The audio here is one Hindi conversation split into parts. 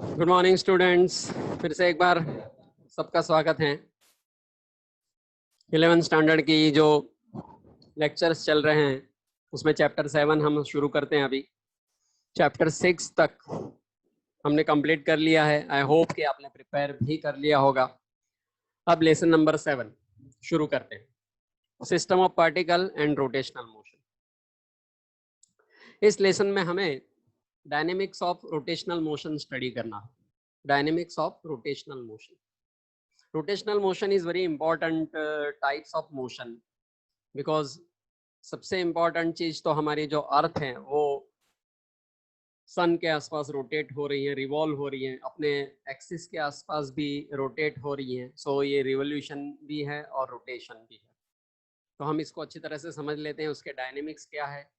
गुड मॉर्निंग स्टूडेंट्स, फिर से एक बार सबका स्वागत है। 11th स्टैंडर्ड की जो लेक्चर्स चल रहे हैं उसमें चैप्टर 7 हम शुरू करते हैं। अभी चैप्टर 6 तक हमने कंप्लीट कर लिया है। आई होप कि आपने प्रिपेयर भी कर लिया होगा। अब लेसन नंबर 7 शुरू करते हैं, system of particle and rotational motion. इस लेसन में हमें dynamics of rotational motion study करना है। Dynamics of rotational motion. Rotational motion is very important types of motion, because सबसे इंपॉर्टेंट चीज तो हमारी जो अर्थ है वो सन के आसपास रोटेट हो रही है, रिवॉल्व हो रही है, अपने एक्सिस के आसपास भी रोटेट हो रही है। सो ये रिवोल्यूशन भी है और रोटेशन भी है। तो हम इसको अच्छी तरह से समझ लेते हैं, उसके डायनेमिक्स क्या है।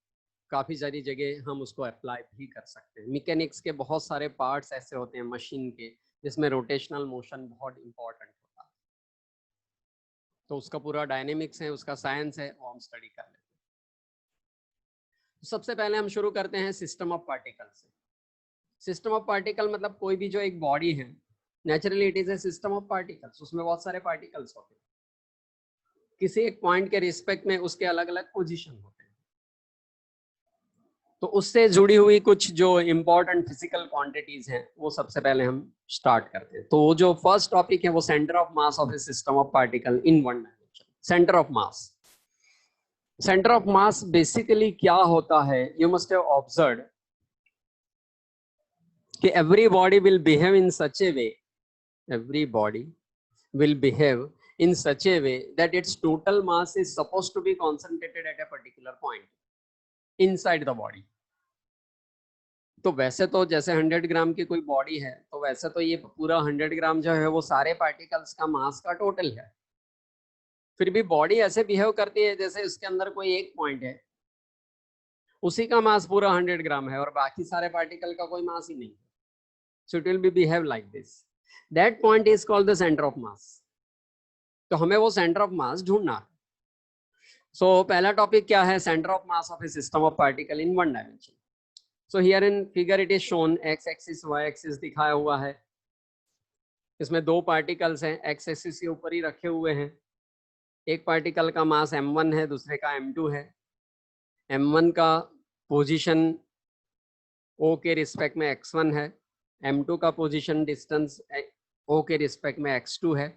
काफ़ी सारी जगह हम उसको अप्लाई भी कर सकते हैं। मैकेनिक्स के बहुत सारे पार्ट्स ऐसे होते हैं मशीन के जिसमें रोटेशनल मोशन बहुत इंपॉर्टेंट होता है। तो उसका पूरा डायनेमिक्स है, उसका साइंस है, वो हम स्टडी कर लेते हैं। सबसे पहले हम शुरू करते हैं सिस्टम ऑफ पार्टिकल से। सिस्टम ऑफ पार्टिकल मतलब कोई भी जो एक बॉडी है, naturally it is a system of particles. उसमें बहुत सारे पार्टिकल्स होते हैं, किसी एक पॉइंट के रिस्पेक्ट में उसके अलग अलग पोजीशन होते हैं। तो उससे जुड़ी हुई कुछ जो इंपॉर्टेंट फिजिकल क्वांटिटीज हैं वो सबसे पहले हम स्टार्ट करते हैं। तो जो फर्स्ट टॉपिक है वो centre of mass of a system of particle in one dimension. Centre of mass. Centre of mass basically क्या होता है, यू मस्ट हैव ऑब्जर्व्ड कि every body will behave in such a way, every body will behave in such a way that its total mass is supposed to be concentrated at a particular point inside the body. तो वैसे तो जैसे 100 ग्राम की कोई बॉडी है तो वैसे तो ये पूरा 100 ग्राम जो है वो सारे पार्टिकल्स का मास का टोटल है। फिर भी बॉडी ऐसे बिहेव करती है जैसे उसके अंदर कोई एक पॉइंट है, उसी का मास पूरा 100 ग्राम है और बाकी सारे पार्टिकल का कोई मास ही नहीं है। So it will be behave like this. That point is called the center of mass. तो हमें वो सेंटर ऑफ मास ढूंढना है। सो पहला टॉपिक क्या है, centre of mass of a system of particle in one dimension. So here in figure it is shown X axis Y axis दिखाया हुआ है। इसमें दो पार्टिकल्स हैं, एक्स एक्सिस के ऊपर ही रखे हुए हैं। एक पार्टिकल का मास m1 है, दूसरे का m2 है। m1 का पोजीशन o के रिस्पेक्ट में x1 है, m2 का पोजीशन डिस्टेंस o के रिस्पेक्ट में x2 है।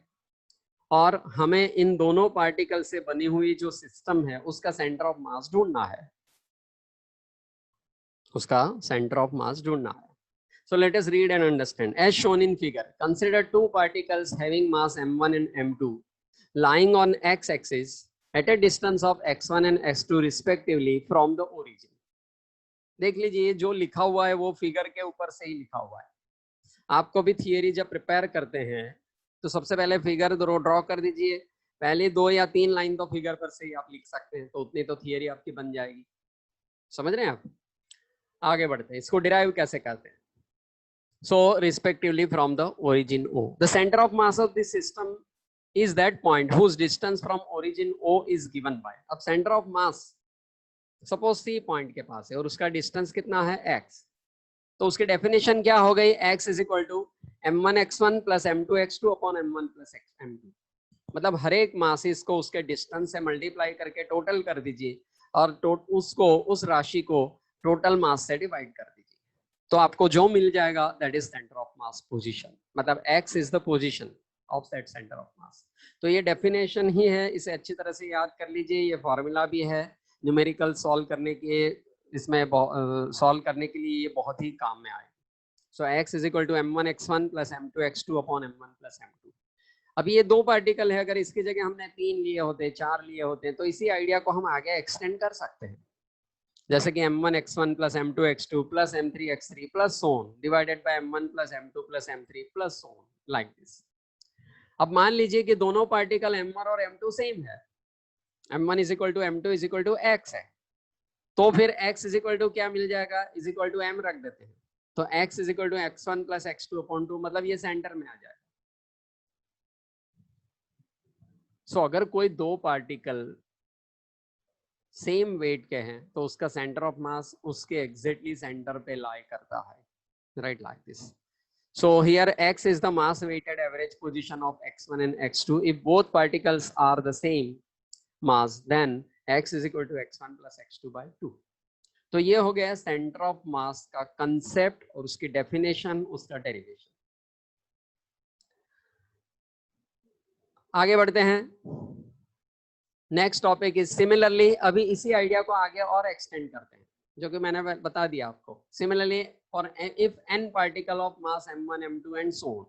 और हमें इन दोनों पार्टिकल से बनी हुई जो सिस्टम है उसका सेंटर ऑफ मास ढूंढना है, उसका सेंटर ऑफ मास ढूंढना है। So let us read and understand. As shown in figure, consider two particles having mass m1 and m2 lying on x-axis at a distance of x1 and x2 respectively from the origin. देख लीजिए जो लिखा हुआ है वो फिगर के ऊपर से ही लिखा हुआ है। आपको भी थियरी जब प्रिपेयर करते हैं तो सबसे पहले फिगर ड्रॉ कर दीजिए। पहले 2 या 3 लाइन तो फिगर पर से ही आप लिख सकते हैं, तो उतनी तो थियरी आपकी बन जाएगी। समझ रहे हैं आप? आगे बढ़ते हैं, इसको डिराइव कैसे करते हैं। So respectively from the origin O. The center of mass of this system is that point whose distance from origin O is given by. अब center of mass suppose C point के पास है और उसका distance कितना है x। तो उसकी डेफिनेशन क्या हो गई, x is equal to m1 x1 plus m2 x2 upon m1 plus m2। मतलब हर एक मासिस को उसके डिस्टेंस से मल्टीप्लाई करके टोटल कर दीजिए और उसको उस राशि को टोटल मास से डिवाइड कर दीजिए, तो आपको जो मिल जाएगा that is centre of mass position. मतलब x is the position of that centre of मास। तो ये डेफिनेशन ही है, इसे अच्छी तरह से याद कर लीजिए। ये फॉर्मूला भी है न्यूमेरिकल सॉल्व करने के, इसमें सॉल्व करने के लिए ये बहुत ही काम में आए। So x is equal to m1 x1 plus m2 x2 upon m1 plus m2। अब ये दो पार्टिकल है, अगर इसकी जगह हमने 3 लिए होते, 4 लिए होते, तो इसी आइडिया को हम आगे एक्सटेंड कर सकते हैं। जैसे कि m1 x1 plus m2 x2 plus m3 x3 plus so on divided by m1 plus m2 plus m3 plus so on like this. अब मान लीजिए कि दोनों पार्टिकल m1 और m2 सेम है, m1 is equal to m2 is equal to x है, तो फिर x इज इक्वल टू क्या मिल जाएगा, इज इक्वल टू m रख देते हैं। तो x is equal to x1 plus x2 upon 2, मतलब ये सेंटर में आ जाएगा। सो अगर कोई दो पार्टिकल सेम वेट के हैं तो उसका सेंटर ऑफ मास उसके एग्जैक्टली सेंटर पे लाई करता है, right like this. So here x is the mass weighted average position of x1 and x2. If both particles are the same mass, then x is equal to x1 plus x2 by 2. तो ये हो गया सेंटर ऑफ मास का कंसेप्ट और उसकी डेफिनेशन, उसका डेरिवेशन। आगे बढ़ते हैं। नेक्स्ट टॉपिक इज सिमिलरली, अभी इसी आइडिया को आगे और एक्सटेंड करते हैं जो कि मैंने बता दिया आपको। Similarly for if n particle of mass m1 m2 and so on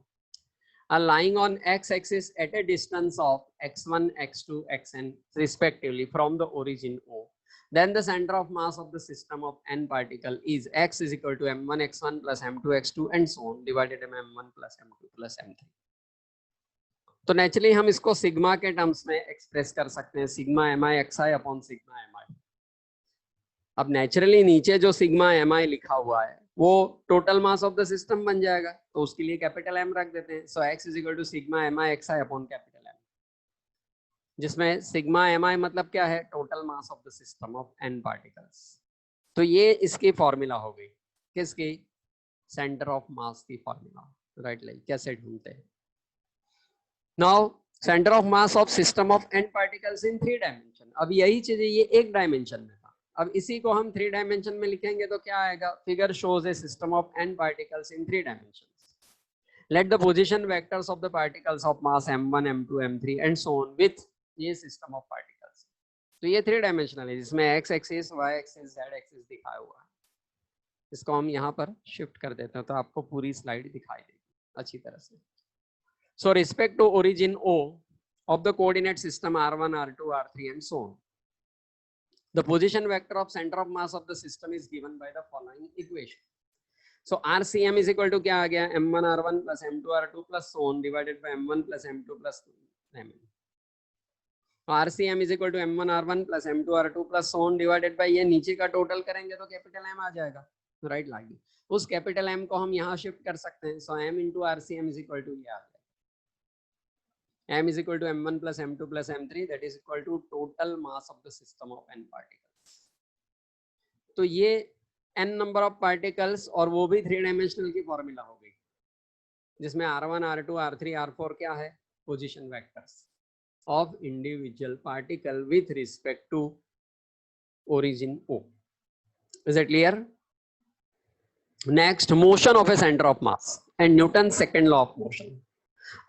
are lying on x-axis at a distance of x1 x2 xn respectively from the origin O, then the center of mass of the system of n particle is x is equal to m1 x1 plus m2 x2 and so on divided by m1 plus m2 plus m3. तो नेचुरली हम इसको सिग्मा के टर्म्स में एक्सप्रेस कर सकते हैं, sigma m i x i upon sigma m आई। अब नेचुरली नीचे जो सिग्मा एम आई लिखा हुआ है वो total mass of the system बन जाएगा, तो उसके लिए कैपिटल एम रख देते हैं। So x is equal to sigma m i x i upon capital M, जिसमें सिग्मा एम आई मतलब क्या है, total mass of the system of N particles. तो ये इसकी फॉर्मूला हो गई, किसकी, सेंटर ऑफ मास की फॉर्मूला, राइट। लाइक कैसे ढूंढते हैं। Now centre of mass of system of N particles in 3 dimension. अब यही चीज ये 1 डायमेंशन में था, अब इसी को हम 3 डायमेंशन में लिखेंगे तो क्या आएगा, figure shows A system of n particles in 3 dimensions. Let the position vectors of the particles of mass m1 m2 m3 and so on with ये सिस्टम ऑफ पार्टिकल्स। तो ये 3 डायमेंशनल है जिसमें x axis, y axis, z axis दिखाया हुआ है। इसको हम यहाँ पर शिफ्ट कर देते हैं तो आपको पूरी स्लाइड दिखाई देगी अच्छी तरह से। So respect to origin O of the coordinate system r1 r2 r3 and so on, the position vector of center of mass of the system is given by the following equation. So RCM is equal to क्या आ गया, m1 r1 plus m2 r2 plus so on divided by m1 plus m2 plus m. RCM is equal to m1 r1 plus m2 r2 plus so on divided by ये नीचे का टोटल करेंगे तो कैपिटल M आ जाएगा, राइट। लाइक उस कैपिटल M को हम यहाँ शिफ्ट कर सकते हैं। सो m into RCM is equal to ये आ गया, m is equal to m1 plus m2 plus m3, that is equal to total mass of the system of n particles. तो ये n नंबर ऑफ पार्टिकल्स और वो भी 3 डायमेंशनल की फॉर्मूला हो गई, जिसमें r1 r2 r3 r4 क्या है, position vectors of individual particle with respect to origin O. Is it clear? Next, motion of a centre of mass and Newton second law of motion.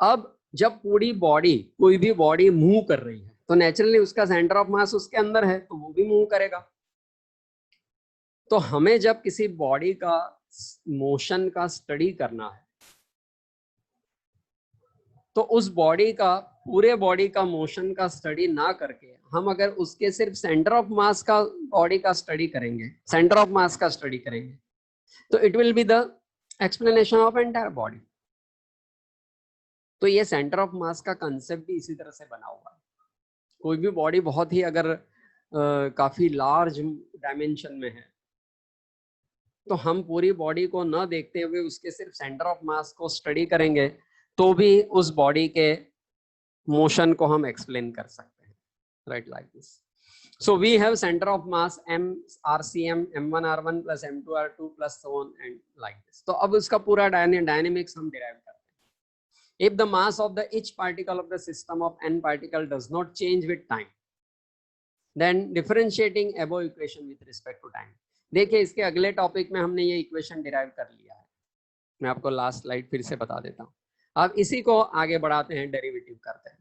अब जब पूरी बॉडी, कोई भी बॉडी मूव कर रही है तो नेचुरली उसका सेंटर ऑफ मास उसके अंदर है तो वो भी मूव करेगा। तो हमें जब किसी बॉडी का मोशन का स्टडी करना है तो उस बॉडी का, पूरे बॉडी का मोशन का स्टडी ना करके हम अगर उसके सिर्फ सेंटर ऑफ मास का, बॉडी का स्टडी करेंगे, सेंटर ऑफ मास का स्टडी करेंगे, तो it will be the explanation of entire body. तो ये सेंटर ऑफ मास का कंसेप्ट भी इसी तरह से बना हुआ है। कोई भी बॉडी बहुत ही अगर काफी लार्ज डायमेंशन में है तो हम पूरी बॉडी को न देखते हुए उसके सिर्फ सेंटर ऑफ मास को स्टडी करेंगे तो भी उस बॉडी के मोशन को हम एक्सप्लेन कर सकते हैं, right. Like this. So we have centre of mass m RCM m1 r1 plus m2 r2 plus so on and like this. तो अब उसका पूरा डायनेमिक्स हम डिराइव करते हैं। If the mass of the each particle of the system of n particle does not change with time, then differentiating above equation with respect to time. देखिए इसके अगले टॉपिक में हमने ये इक्वेशन डिराइव कर लिया है, मैं आपको लास्ट स्लाइड फिर से बता देता हूँ। अब इसी को आगे बढ़ाते हैं, डेरिवेटिव करते हैं।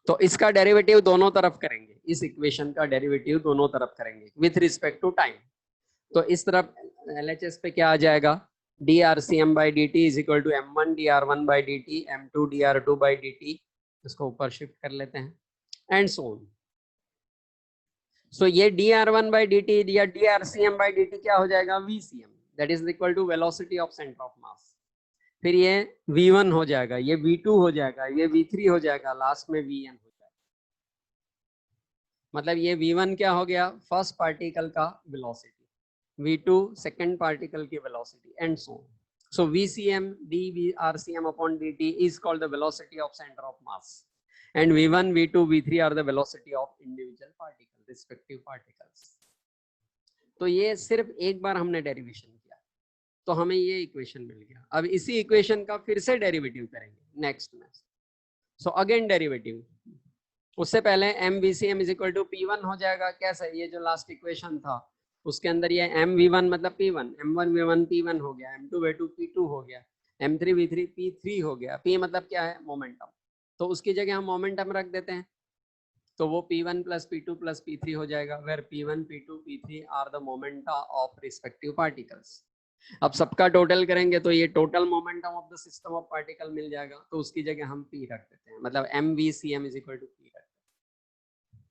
तो इसका डेरिवेटिव दोनों तरफ करेंगे, इस इक्वेशन का डेरिवेटिव दोनों तरफ करेंगे विथ रिस्पेक्ट टू टाइम। तो इस तरफ LHS पे क्या आ जाएगा, drcm by dt is equal to m1 dr1 by dt m2 dr2 by dt, इसको ऊपर शिफ्ट कर लेते हैं एंड सो ऑन। सो ये dr1 by dt या drcm by dt क्या हो जाएगा, vcm, that is equal to velocity of center of mass। फिर ये v1 हो जाएगा, ये v2 हो जाएगा, ये v3 हो जाएगा, लास्ट में vn हो जाएगा। मतलब ये v1 क्या हो गया, फर्स्ट पार्टिकल का वेलोसिटी, v2 सेकेंड पार्टिकल की velocity and so on. So VCM dRCM upon dt is called the velocity of center of mass, and V1, V2, V3 are the velocity of individual particle, respective particles. तो ये सिर्फ एक बार हमने डेरिवेशन किया, तो हमें ये इक्वेशन मिल गया। अब इसी इक्वेशन का फिर से डेरिवेटिव करेंगे नेक्स्ट में। सो अगेन डेरिवेटिव, उससे पहले M V C M is equal to P one हो जाएगा। कैसे? ये जो लास्ट इक्वेशन था उसके अंदर ये एम वी वन मतलब P one, M one V one P one हो गया, M two V two P two हो गया, M three V three P three हो गया। पी मतलब क्या है? मोमेंटम। तो उसकी जगह हम मोमेंटम रख देते हैं, तो वो P1 plus P2 plus P3 हो जाएगा, where P1 P2 P3 are the momenta of respective particles. अब सबका टोटल करेंगे तो ये total momentum of the system of particle मिल जाएगा, तो उसकी जगह हम P रख देते हैं, मतलब MVCM is equal to P रख देते हैं।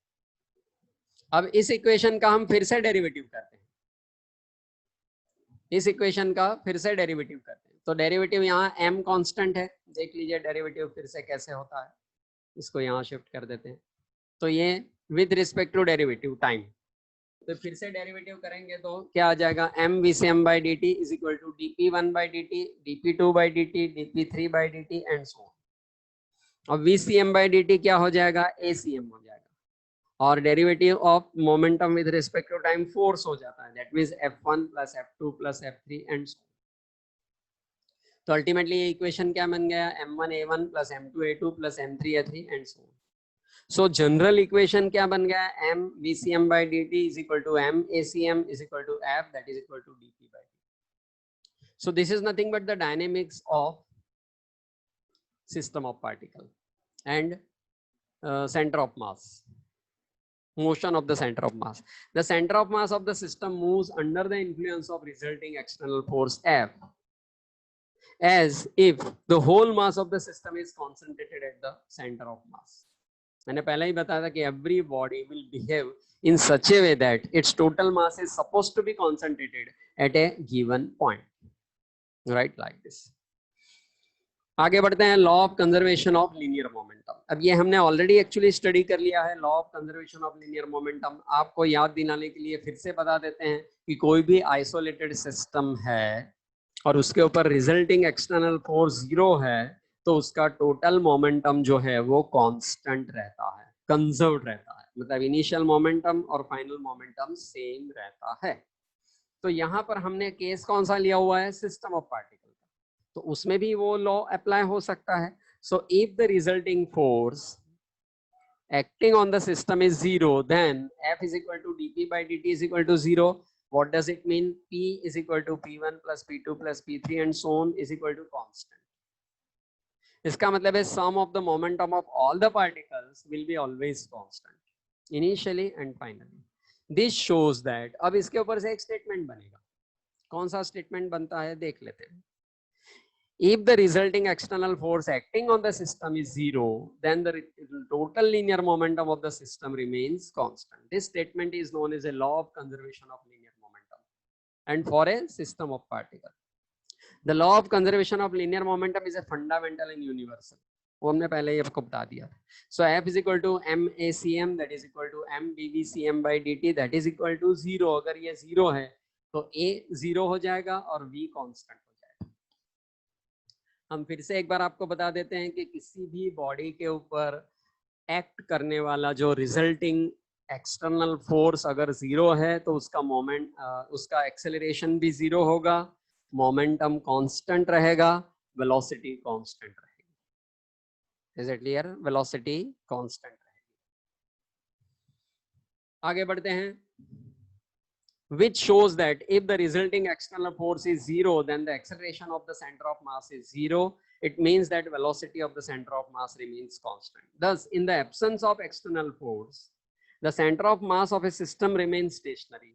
अब इस इक्वेशन का हम फिर से डेरिवेटिव करते हैं, इस इक्वेशन का फिर से डेरिवेटिव करते हैं। तो डेरिवेटिव यहाँ m कांस्टेंट है, देख लीजिए डेरिवेटिव फिर से कैसे होता है। इसको यहाँ शिफ्ट कर देते हैं, तो ये with respect to derivative time. तो फिर से डेरिवेटिव करेंगे तो क्या आ जाएगा? M V C M by D T is equal to D P one by D T, D P two by D T, D P three by D T and so on. और V C M by D T क्या हो जाएगा? ए सी एम हो जाएगा। और derivative of momentum with respect to time force हो जाता है, that means F1 plus F2 plus F3 and so. तो अल्टीमेटली ये इक्वेशन क्या बन गया? M1A1 plus M2A2 plus M3A3 and so. So general equation क्या बन गया? M VCM by dt is equal to M ACM is equal to F, that is equal to dP by dt. So this is nothing but the dynamics of system of particle and center of mass, motion of the center of mass. The center of mass of the system moves under the influence of resulting external force F, as if the whole mass of the system is concentrated at the center of mass. मैंने पहले ही बताया था कि every body will behave in such a way that its total mass is supposed to be concentrated at a given point, right? Like this. आगे बढ़ते हैं, law of conservation of linear momentum. अब ये हमने ऑलरेडी एक्चुअली स्टडी कर लिया है, law of conservation of linear momentum. आपको याद दिलाने के लिए फिर से बता देते हैं कि कोई भी आइसोलेटेड सिस्टम है और उसके ऊपर रिजल्टिंग एक्सटर्नल फोर्स 0 है, तो उसका टोटल मोमेंटम जो है वो कांस्टेंट रहता है, कंजर्व्ड रहता है, मतलब इनिशियल मोमेंटम और फाइनल मोमेंटम सेम रहता है। तो यहाँ पर हमने केस कौन सा लिया हुआ है? सिस्टम ऑफ पार्टिकल का, तो उसमें भी वो लॉ अप्लाई हो सकता है। So if the resulting force acting on the system is 0, then F is equal to dP by dt is equal to 0. What does it mean? P is equal to P1 plus P2 plus P3 and so on is equal to constant. इसका मतलब है sum of the momentum of all the particles will be always constant initially and finally. This shows that, अब इसके ऊपर से एक स्टेटमेंट बनेगा, कौन सा स्टेटमेंट बनता है देख लेते हैं। If the resulting external force acting on the system is 0, then the total linear momentum of the system remains constant. This statement is known as a law of conservation of linear momentum, and for a system of particles. The law of conservation of linear momentum is a fundamental and universal. वो हमने पहले ही आपको बता दिया। So F is equal to MACM, that is equal to MDVCM by dt, that is equal to 0. अगर ये 0 है तो A 0 हो जाएगा और V कांस्टेंट हो जाएगा। हम फिर से एक बार आपको बता देते हैं कि किसी भी बॉडी के ऊपर एक्ट करने वाला जो रिजल्टिंग एक्सटर्नल फोर्स अगर 0 है तो उसका मोमेंट, उसका एक्सेलरेशन भी 0 होगा, मोमेंटम कांस्टेंट रहेगा, वेलोसिटी कांस्टेंट रहेगी। Is it clear? Velocity constant रहेगी। आगे बढ़ते हैं, which shows that if the resulting external force is 0, then the acceleration of the center of mass is 0. It means that velocity of the center of mass remains constant. Thus, in the absence of external force, the center of mass of a system remains stationary.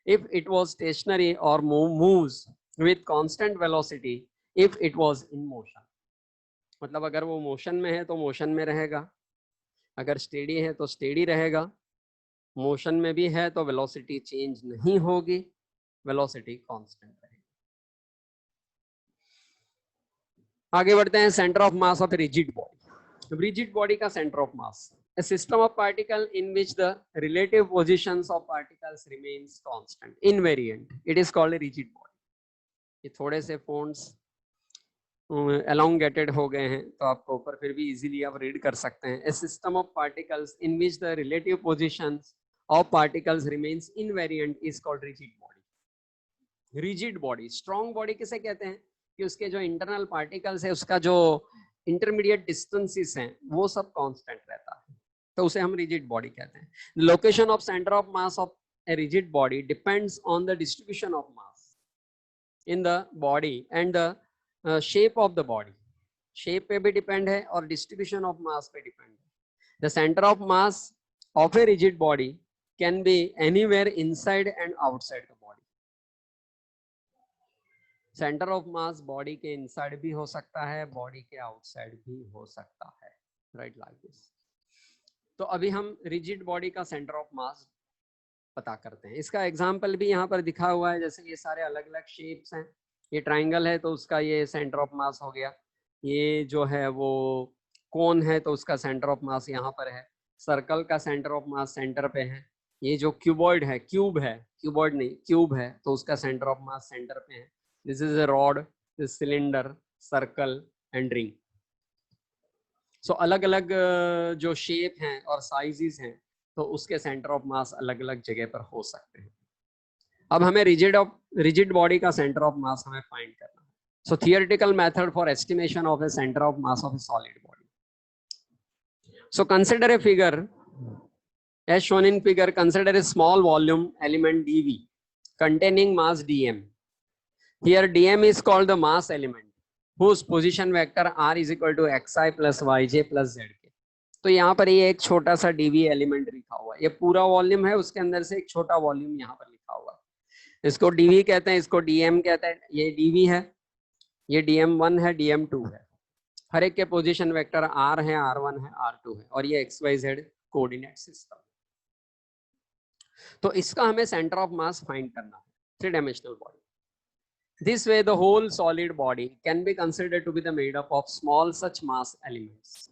If it was stationary or moves with constant velocity, if it was in motion. मतलब अगर वो मोशन में है तो मोशन में रहेगा, अगर स्टेडी है तो स्टेडी रहेगा, मोशन में भी है तो वेलोसिटी चेंज नहीं होगी, वेलोसिटी कांस्टेंट रहेगी। आगे बढ़ते हैं, centre of mass of rigid body. Rigid body का centre of mass, a system of particle in which the relative positions of particles remains constant, invariant, it is called a rigid body. ये थोड़े से fonts elongated हो गए हैं तो आपको ऊपर फिर भी इजीली आप रीड कर सकते हैं। A system of particles in which the relative positions of particles remains invariant is called rigid body. Rigid body, strong body किसे कहते हैं कि उसके जो इंटरनल पार्टिकल्स है, उसका जो इंटरमीडिएट डिस्टेंसेस हैं वो सब कांस्टेंट रहता है, तो उसे हम रिजिड बॉडी कहते हैं. Location of centre of mass of a rigid body depends on the distribution of mass in the body and the shape of the body. Shape पे भी डिपेंड है और डिस्ट्रीब्यूशन ऑफ मास पे डिपेंड है. The centre of mass of a rigid body can be anywhere inside and outside the body. Centre of mass body के इनसाइड भी हो सकता है, बॉडी के आउटसाइड भी हो सकता है, राइट, लाइक दिस. तो अभी हम रिजिड बॉडी का सेंटर ऑफ मास पता करते हैं. इसका एग्जांपल भी यहाँ पर दिखा हुआ है. जैसे ये सारे अलग अलग शेप्स हैं. ये ट्राइंगल है तो उसका ये सेंटर ऑफ मास हो गया. ये जो है वो कोन है तो उसका सेंटर ऑफ मास यहाँ पर है. सर्कल का सेंटर ऑफ मास सेंटर पे है. ये जो क्यूबॉइड है, क्यूब है, क्यूबॉइड नहीं क्यूब है, तो उसका सेंटर ऑफ मास सेंटर पे है. This is a rod, this cylinder, circle and ring. So अलग अलग जो शेप हैं और साइजेस हैं तो उसके सेंटर ऑफ मास अलग अलग जगह पर हो सकते हैं. अब हमें रिजिड बॉडी का सेंटर ऑफ मास हमें फाइंड करना है. So theoretical method for estimation of a centre of mass of a solid body. So consider a figure as shown in figure. Consider a small volume element dv containing mass dm. Here dm is called the mass element whose position vector r is equal to xi plus yj plus zk. तो यहाँ पर ये एक छोटा सा dv एलिमेंट लिखा हुआ है. ये पूरा वॉल्यूम है, उसके अंदर से एक छोटा वॉल्यूम यहाँ पर लिखा हुआ है. इसको dv कहते हैं, इसको dm कहते हैं. ये dv है, ये dm1 है, dm2 है. हर एक के पोजीशन वेक्टर r है, r1 है, r2 है, और ये xyz कोऑर्डिनेट सिस्टम. तो इसका हमें सेंटर ऑफ मास फाइंड करना है. Three dimensional body. This way the whole solid body can be considered to be the made up of small such mass elements.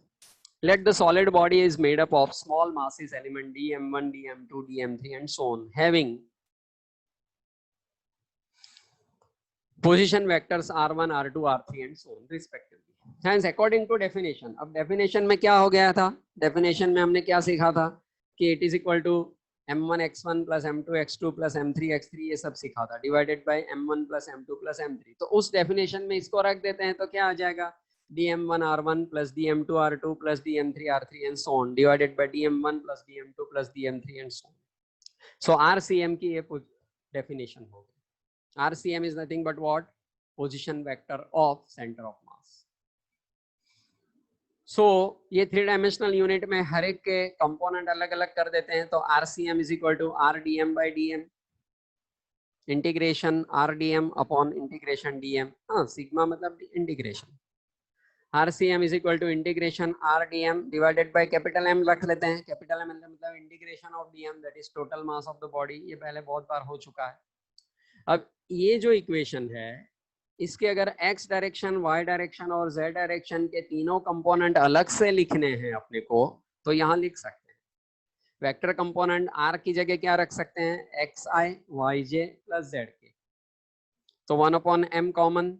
Let the solid body is made up of small masses element dm1, dm2, dm3 and so on, having position vectors r1, r2, r3 and so on respectively. Hence according to definition. अब definition में क्या हो गया था? Definition में हमने क्या सीखा था कि it is equal to m1 x1 plus m2 x2 plus m3 x3 ये सब सीखा था, divided by m1 plus m2 plus m3. तो उस डेफिनेशन में इसको रख देते हैं तो क्या आ जाएगा? dm1 r1 plus dm2 r2 plus dm3 r3 and so on divided by dm1 plus dm2 plus dm3 and so on. So RCM की ये डेफिनेशन हो गई. RCM is nothing but what? Position vector of center of mass. सो ये थ्री डायमेंशनल यूनिट में हर एक के कंपोनेंट अलग अलग कर देते हैं. तो RCM is equal to RDM by DM integration RDM upon integration DM. हाँ, सिग्मा मतलब integration. RCM is equal to integration RDM divided by capital M रख लेते हैं. कैपिटल M मतलब integration of DM, that is total mass of the body. ये पहले बहुत बार हो चुका है. अब ये जो इक्वेशन है इसके अगर x डायरेक्शन, y डायरेक्शन और z डायरेक्शन के तीनों कंपोनेंट अलग से लिखने हैं अपने को, तो यहाँ लिख सकते हैं. वेक्टर कंपोनेंट r की जगह क्या रख सकते हैं? xi yj plus zk. तो 1/m कॉमन,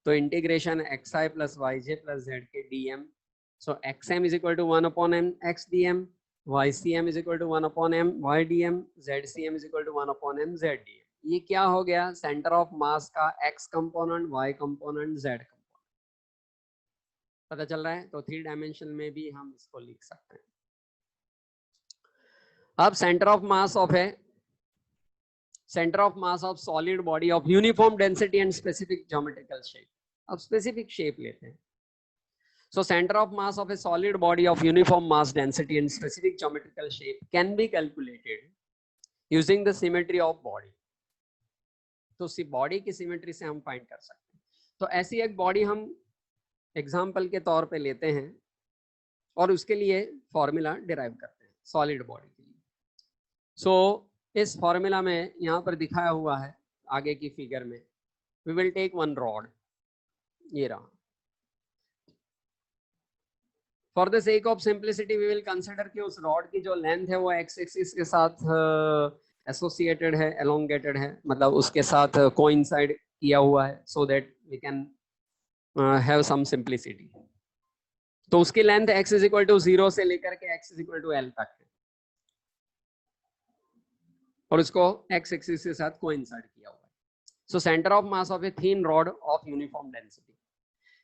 तो integration xi plus yj plus zk dm. So xm is equal to 1/m x dm, ycm is equal to 1/m y dm, zcm is equal to 1/m z dm. ये क्या हो गया? सेंटर ऑफ मास का x component, y component, z component. पता चल रहा है? तो थ्री डायमेंशन में भी हम इसको लिख सकते हैं. अब centre of mass of solid body of uniform density and specific geometrical shape. अब स्पेसिफिक शेप लेते हैं. So centre of mass of a solid body of uniform mass density and specific geometrical shape can be calculated using the symmetry of body. तो बॉडी की सिमेट्री से हम फाइंड कर सकते हैं. तो ऐसी एक बॉडी हम एग्जाम्पल के तौर पे लेते हैं और उसके लिए फॉर्मूला डिराइव करते हैं सॉलिड बॉडी के लिए. सो इस फॉर्मूला में यहाँ पर दिखाया हुआ है आगे की फिगर में. We will take one rod, ये रहा. For the sake of simplicity we will consider कि उस रॉड की जो लेंथ है वो एक्स एक्सिस के साथ एसोसिएटेड है, एलोंगेटेड है, मतलब उसके साथ कोइंसाइड किया हुआ है, so that we can have some simplicity. तो उसकी length x is equal to 0 से लेकर के x is equal to L तक है और उसको x एक्सिस के साथ कोइंसाइड किया हुआ है. So center of mass of a thin rod of uniform density.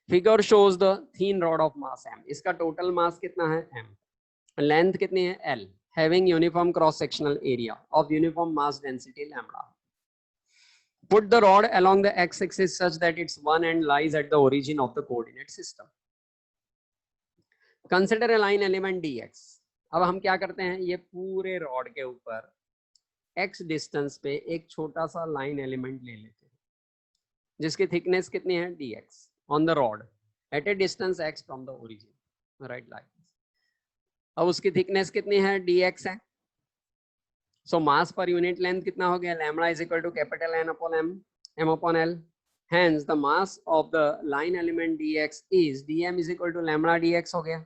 Figure shows the thin rod of mass m. इसका total mass कितना है m, length कितनी है l, having uniform cross sectional area of uniform mass density lambda. Put the rod along the x-axis such that its one end lies at the origin of the coordinate system. Consider a line element dx. अब हम क्या करते हैं, ये पूरे रॉड के ऊपर x डिस्टेंस पे एक छोटा सा लाइन एलिमेंट ले लेते हैं जिसकी थिकनेस कितनी है dx on the rod at a distance x from the origin, right like this. अब उसकी थिकनेस कितनी है dx है. सो मास पर यूनिट लेंथ कितना हो गया, lambda is equal to capital N upon m upon l. Hence the mass of the line element dx is dm is equal to lambda dx हो गया.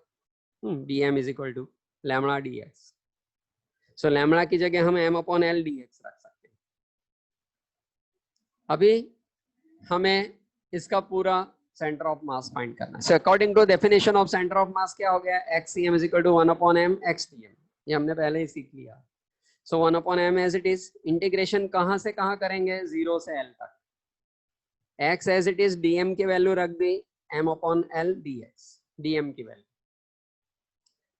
dm is equal to lambda dx. So lambda की जगह हम m upon l dx रख सकते हैं. अभी हमें इसका पूरा सेंटर ऑफ मास फाइंड करना है. So according to definition of center of mass क्या हो गया, xcm is equal to 1 upon m xdm. ये हमने पहले ही सीख लिया. So 1 upon m as it is. Integration कहाँ से कहाँ करेंगे, 0 से l तक. x as it is, dm की वैल्यू रख दी m upon l dx, dm की वैल्यू.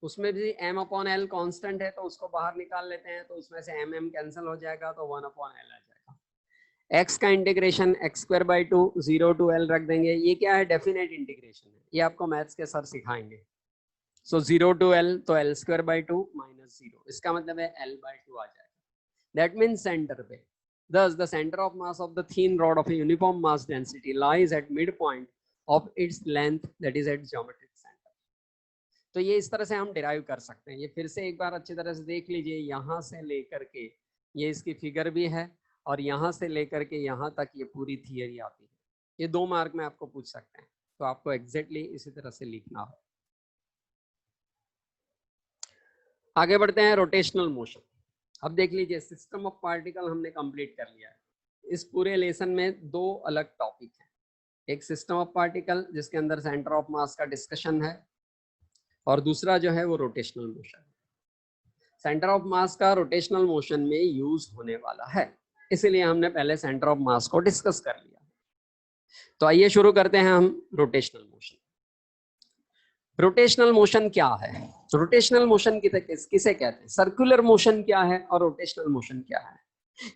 उसमें भी m अपॉन l कांस्टेंट है तो उसको बाहर निकाल लेते हैं, तो उसमें से m कैंसिल हो जाएगा तो 1 अपॉन l आ जाएगा. x का integration x square by 2 0 to l रख देंगे. ये क्या है, डेफिनेट इंटीग्रेशन है, ये आपको मैथ्स के सर सिखाएंगे. सो 0 टू l तो l स्क्वायर बाई 2 माइनस 0, इसका मतलब है l बाई 2 आ जाएगा. दैट मीन्स सेंटर पे. Thus the center of mass of the thin rod of a uniform mass density lies at midpoint of its length, that is at geometric center. तो ये इस तरह से हम डिराइव कर सकते हैं. ये फिर से एक बार अच्छी तरह से देख लीजिए. यहाँ से लेकर के ये इसकी फिगर भी है और यहाँ से लेकर के यहाँ तक ये पूरी थियरी आती है. ये 2 मार्क में आपको पूछ सकते हैं, तो आपको एग्जैक्टली इसी तरह से लिखना हो. आगे बढ़ते हैं, रोटेशनल मोशन. अब देख लीजिए, सिस्टम ऑफ पार्टिकल हमने कंप्लीट कर लिया है. इस पूरे लेसन में 2 अलग टॉपिक हैं. एक सिस्टम ऑफ पार्टिकल जिसके अंदर सेंटर ऑफ मास का डिस्कशन है, और दूसरा जो है वो रोटेशनल मोशन. सेंटर ऑफ मास का रोटेशनल मोशन में यूज होने वाला है, इसलिए हमने पहले सेंटर ऑफ मास को डिस्कस कर लिया. तो आइए शुरू करते हैं हम रोटेशनल मोशन. रोटेशनल मोशन क्या है, रोटेशनल मोशन किसे कहते हैं, सर्कुलर मोशन क्या है और रोटेशनल मोशन क्या है.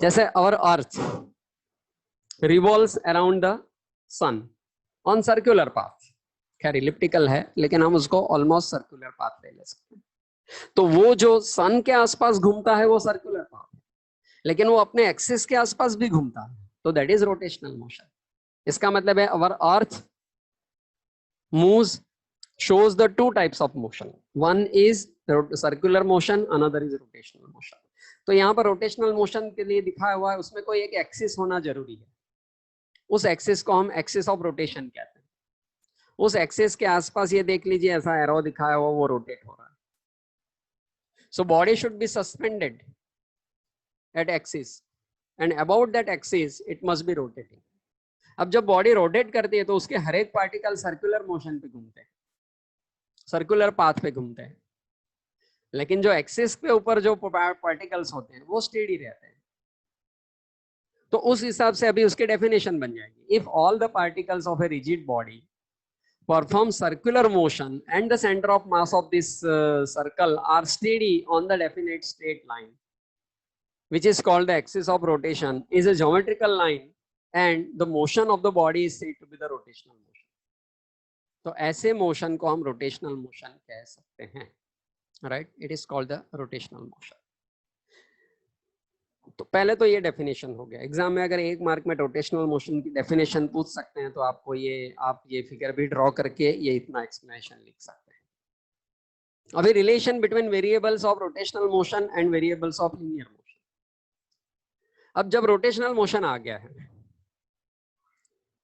जैसे our earth revolves around the sun on circular path. खैर इलिप्टिकल है लेकिन हम उसको ऑलमोस्ट सर्कुलर पाथ ले सकते हैं. तो वो जो सन के आसपास घूमता है वो सर्कुलर पाथ है, लेकिन वो अपने एक्सिस के आसपास भी घूमता है, तो दैट इज रोटेशनल मोशन. इसका मतलब है our earth moves shows the 2 types of motion. One is circular motion, another is rotational motion. तो यहाँ पर रोटेशनल मोशन के लिए दिखाया हुआ है, उसमें कोई एक एक्सिस होना जरूरी है. उस एक्सिस को हम एक्सिस ऑफ रोटेशन कहते हैं. उस एक्सिस के आसपास ये देख लीजिए, ऐसा एरो दिखाया हुआ, वो रोटेट हो रहा है. So body should be suspended at axis and about that axis it must be rotating. अब जब बॉडी रोटेट करती है तो उसके हर एक पार्टिकल सर्कुलर मोशन पे घूमते हैं, सर्कुलर पाथ पे घूमते हैं, लेकिन जो एक्सिस पे ऊपर जो पार्टिकल्स होते हैं वो स्टेडी रहते हैं. तो उस हिसाब से अभी उसकी डेफिनेशन बन जाएगी. If all the particles of a rigid body perform circular motion and the centre of mass of this circle are steady on the definite straight line which is called the axis of rotation is a geometrical line and the motion of the body is said to be the rotational motion. तो ऐसे मोशन को हम रोटेशनल मोशन कह सकते हैं, right. It is called the rotational motion. तो पहले तो ये डेफिनेशन हो गया. एग्जाम में अगर 1 मार्क में रोटेशनल मोशन की डेफिनेशन पूछ सकते हैं तो आपको आप ये फिगर भी ड्रॉ करके ये इतना एक्सप्लेनेशन लिख सकते हैं. अभी relation between variables of rotational motion and variables of linear motion. अब जब रोटेशनल मोशन आ गया है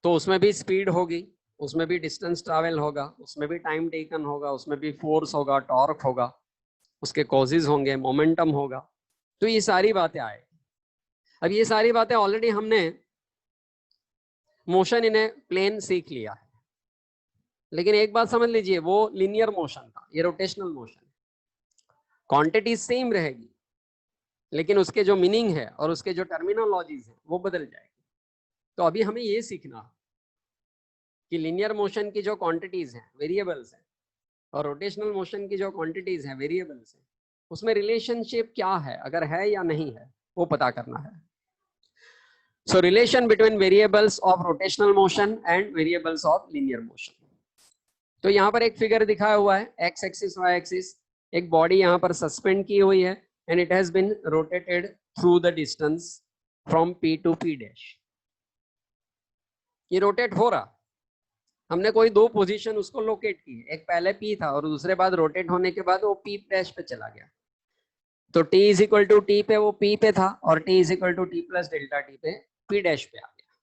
तो उसमें भी स्पीड होगी, उसमें भी डिस्टेंस ट्रैवल होगा, उसमें भी टाइम टेकन होगा, उसमें भी फोर्स होगा, टॉर्क होगा, उसके कॉजेज होंगे, मोमेंटम होगा. तो ये सारी बातें आए. अब ये सारी बातें ऑलरेडी हमने मोशन इन ए प्लेन सीख लिया है, लेकिन एक बात समझ लीजिए, वो लीनियर मोशन था, ये रोटेशनल मोशन. क्वांटिटी सेम रहेगी लेकिन उसके जो मीनिंग है और उसके जो टर्मिनोलॉजीज है वो बदल जाएगी. तो अभी हमें ये सीखना कि लीनियर मोशन की जो क्वांटिटीज हैं वेरिएबल्स हैं और रोटेशनल मोशन की जो क्वांटिटीज हैं वेरिएबल्स हैं, उसमें रिलेशनशिप क्या है, अगर है या नहीं है वो पता करना है. So relation between variables of rotational motion and variables of linear motion. तो यहाँ पर एक फिगर दिखाया हुआ है, x एक्सिस y एक्सिस, एक बॉडी यहाँ पर सस्पेंड की हुई है and it has been rotated through the distance from p to p dash. ये रोटेट हो रहा, हमने कोई दो पोजीशन उसको लोकेट की, एक पहले p था और दूसरे बाद रोटेट होने के बाद वो p डैश पे चला गया. तो t is equal to T पे वो p पे था और t is equal to T plus delta T पे p डैश पे आ गया.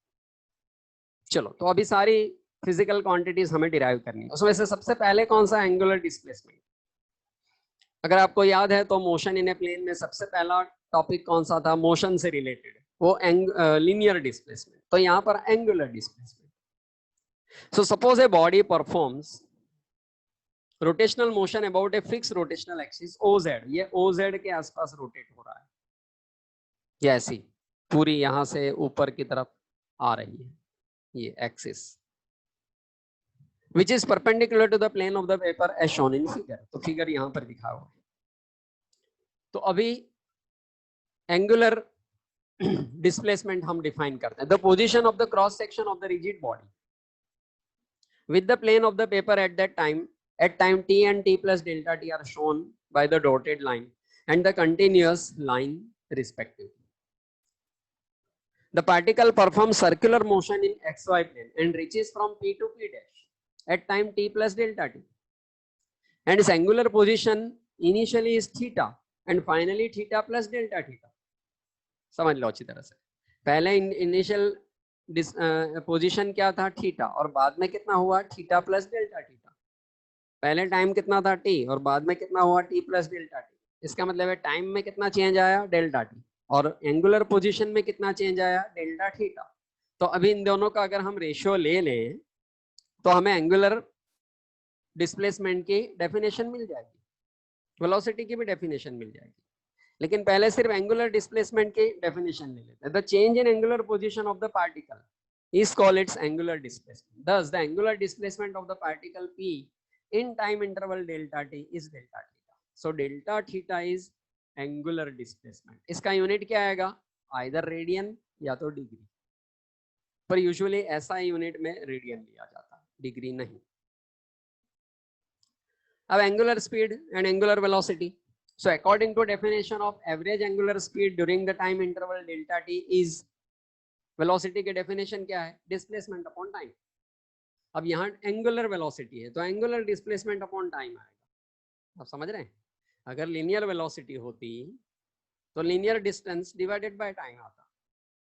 चलो, तो अभी सारी फिजिकल क्वांटिटीज हमें डिराइव करनी है. उसमें से सबसे पहले कौन सा, एंगुलर डिस्प्लेसमेंट. अगर आपको याद है तो मोशन इन ए प्लेन में सबसे पहला टॉपिक कौन सा था, मोशन से रिलेटेड, वो लीनियर डिस्प्लेसमेंट. तो यहाँ पर angular displacement. So suppose a body performs rotational motion about a fix rotational axis OZ. ये OZ के आसपास रोटेट हो रहा है, ये ऐसी पूरी यहां से ऊपर की तरफ आ रही है ये axis, which is perpendicular to the plane of the paper as shown in figure. तो फिगर यहां पर दिखा हुआ है. तो अभी एंगुलर डिस्प्लेसमेंट हम डिफाइन करते हैं. The position of the cross section of the rigid body with the plane of the paper at that time, at time t and t plus delta t are shown by the dotted line and the continuous line respectively. The particle performs circular motion in xy plane and reaches from p to p dash at time t plus delta t, and its angular position initially is theta and finally theta plus delta theta. समझ लो अच्छी तरह से, पहले इनिशियल पोजीशन क्या था, थीटा, और बाद में कितना हुआ, थीटा प्लस डेल्टा थीटा. पहले टाइम कितना था टी और बाद में कितना हुआ, टी प्लस डेल्टा टी. इसका मतलब है टाइम में कितना चेंज आया, डेल्टा टी, और एंगुलर पोजीशन में कितना चेंज आया, डेल्टा थीटा. तो अभी इन दोनों का अगर हम रेशियो ले लें तो हमें एंगुलर डिस्प्लेसमेंट की डेफिनेशन मिल जाएगी, वेलोसिटी की भी डेफिनेशन मिल जाएगी. लेकिन पहले सिर्फ एंगुलर डिस्प्लेसमेंट की डेफिनेशन ले लेते हैं. The change in angular position of the particle is called its angular displacement. Thus, the angular displacement of the particle p in time interval delta t is delta theta. So, delta theta is angular displacement. इसका यूनिट क्या आएगा, either रेडियन या तो डिग्री, पर यूजुअली ऐसा यूनिट में रेडियन लिया जाता है, डिग्री नहीं. अब angular speed and angular velocity. So according to definition of average angular speed during the time interval delta t is, velocity के definition क्या है, displacement upon time. अब यहाँ angular velocity है तो angular displacement upon time आएगा. आप समझ रहे हैं, अगर linear velocity होती तो linear distance divided by time आता.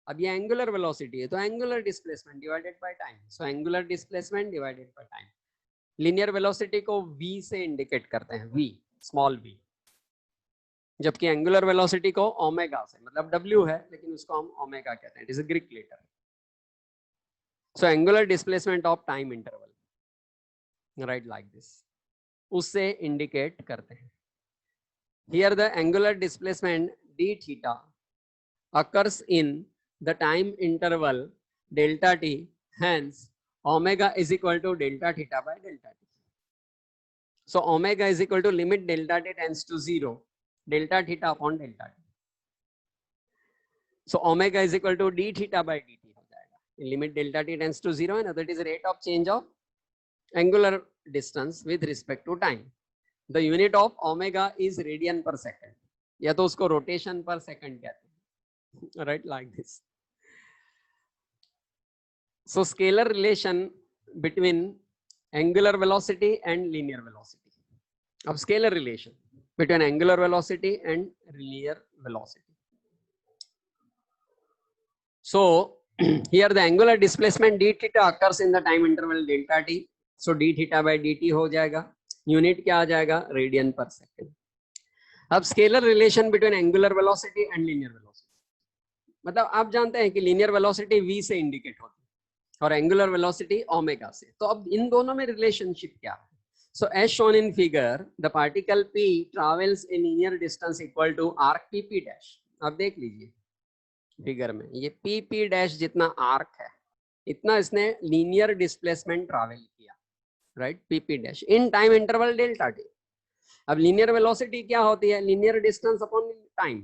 अब ये angular velocity है तो angular displacement divided by time. So angular displacement divided by time. Linear velocity को v से indicate करते हैं, v, small v, जबकि एंगुलर वेलोसिटी को ओमेगा से, मतलब w है लेकिन उसको हम ओमेगा कहते हैं. It is a Greek letter. So angular displacement of time interval, right like this, उससे इंडिकेट करते हैं. Here the angular displacement d theta occurs in the time interval delta t, hence omega is equal to delta theta by delta t. So omega is equal to limit delta t tends to 0 delta theta upon delta t. So omega is equal to d theta by dt हो जाएगा. Limit delta t tends to 0 and that is rate of change of angular distance with respect to time. The unit of omega is radian per second, या तो उसको rotation per second कहते हैं, right, like this. So scalar relation between angular velocity and linear velocity. अब scalar relation between angular velocity and linear velocity. So here the angular displacement d theta occurs in the time interval delta t. So d theta by dt हो जाएगा, यूनिट क्या आ जाएगा, रेडियन पर सेकेंड. अब scalar relation between angular velocity and linear velocity, मतलब आप जानते हैं कि लीनियर वेलोसिटी v से इंडिकेट होती है और एंगुलर वेलोसिटी ओमेगा से. तो अब इन दोनों में रिलेशनशिप क्या है. So as shown in figure, the particle p travels a linear distance equal to arc pp dash. अब देख लीजिए फिगर में, ये pp dash जितना आर्क है इतना इसने लीनियर डिस्प्लेसमेंट ट्रैवल किया, right, PP dash in time interval delta T. अब लीनियर वेलोसिटी क्या होती है, लीनियर डिस्टेंस अपॉन टाइम,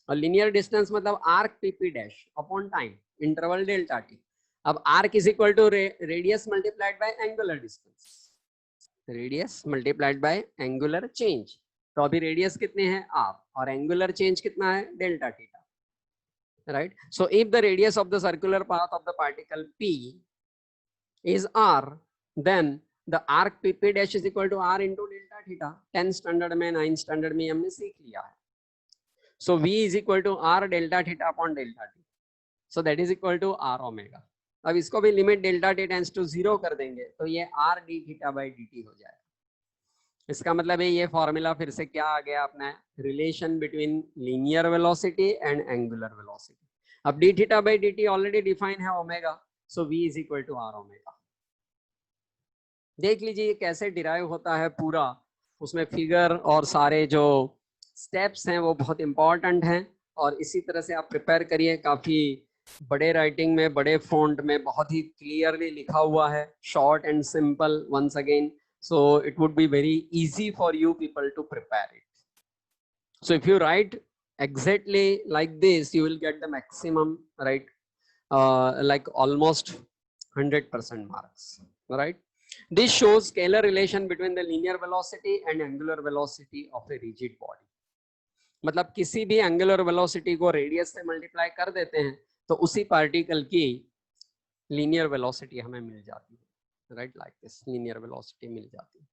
और लीनियर डिस्टेंस मतलब arc PP dash upon time interval delta T. अब arc is equal to radius multiplied by angular distance, radius multiplied by angular change. तो अभी रेडियस कितने हैं आर, और एंगुलर चेंज कितना है delta theta, right. So if the radius of the circular path of the particle p is r, then the arc pp dash is equal to r into delta theta। 10 standard में 9 स्टैंडर्ड में हमने सीख लिया है। so v is equal to r delta theta upon delta t, so that is equal to r omega। अब इसको भी limit delta T tends to 0 कर देंगे तो ये r d theta by dt हो जाएगा। इसका मतलब है ये फॉर्मूला फिर से क्या आ गया अपना, relation between linear velocity and angular velocity. अब D theta by D T already define है omega, so v is equal to R omega. देख लीजिए कैसे डिराइव होता है पूरा, उसमें फिगर और सारे जो स्टेप्स हैं वो बहुत इंपॉर्टेंट हैं, और इसी तरह से आप प्रिपेयर करिए। काफी बड़े राइटिंग में, बड़े फॉन्ट में बहुत ही क्लियरली लिखा हुआ है, short and simple once again, so it would be very easy for you people to prepare it। so if you write exactly like this, you will get the maximum, right, like almost 100% marks, right। this shows scalar relation between the linear velocity and angular velocity of a rigid body। मतलब किसी भी एंगुलर वेलोसिटी को रेडियस से मल्टीप्लाई कर देते हैं तो उसी पार्टिकल की लीनियर वेलोसिटी हमें मिल जाती है, right, like this linear velocity मिल जाती है।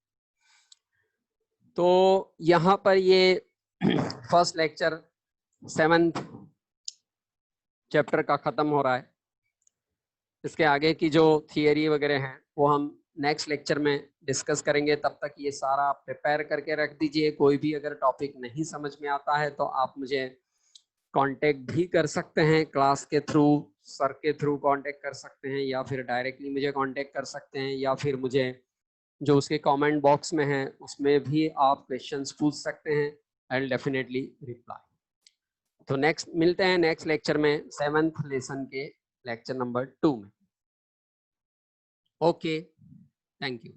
तो यहाँ पर ये फर्स्ट लेक्चर 7th चैप्टर का खत्म हो रहा है। इसके आगे की जो थियरी वगैरह हैं वो हम नेक्स्ट लेक्चर में डिस्कस करेंगे। तब तक ये सारा आप प्रिपेयर करके रख दीजिए। कोई भी अगर टॉपिक नहीं समझ में आता है तो आप मुझे कांटेक्ट भी कर सकते हैं, क्लास के थ्रू, सर के थ्रू कांटेक्ट कर सकते हैं, या फिर डायरेक्टली मुझे कांटेक्ट कर सकते हैं, या फिर मुझे जो उसके कमेंट बॉक्स में है उसमें भी आप क्वेश्चंस पूछ सकते हैं। I will definitely reply. तो नेक्स्ट मिलते हैं नेक्स्ट लेक्चर में 7th लेसन के लेक्चर नंबर 2 में। Okay, thank you.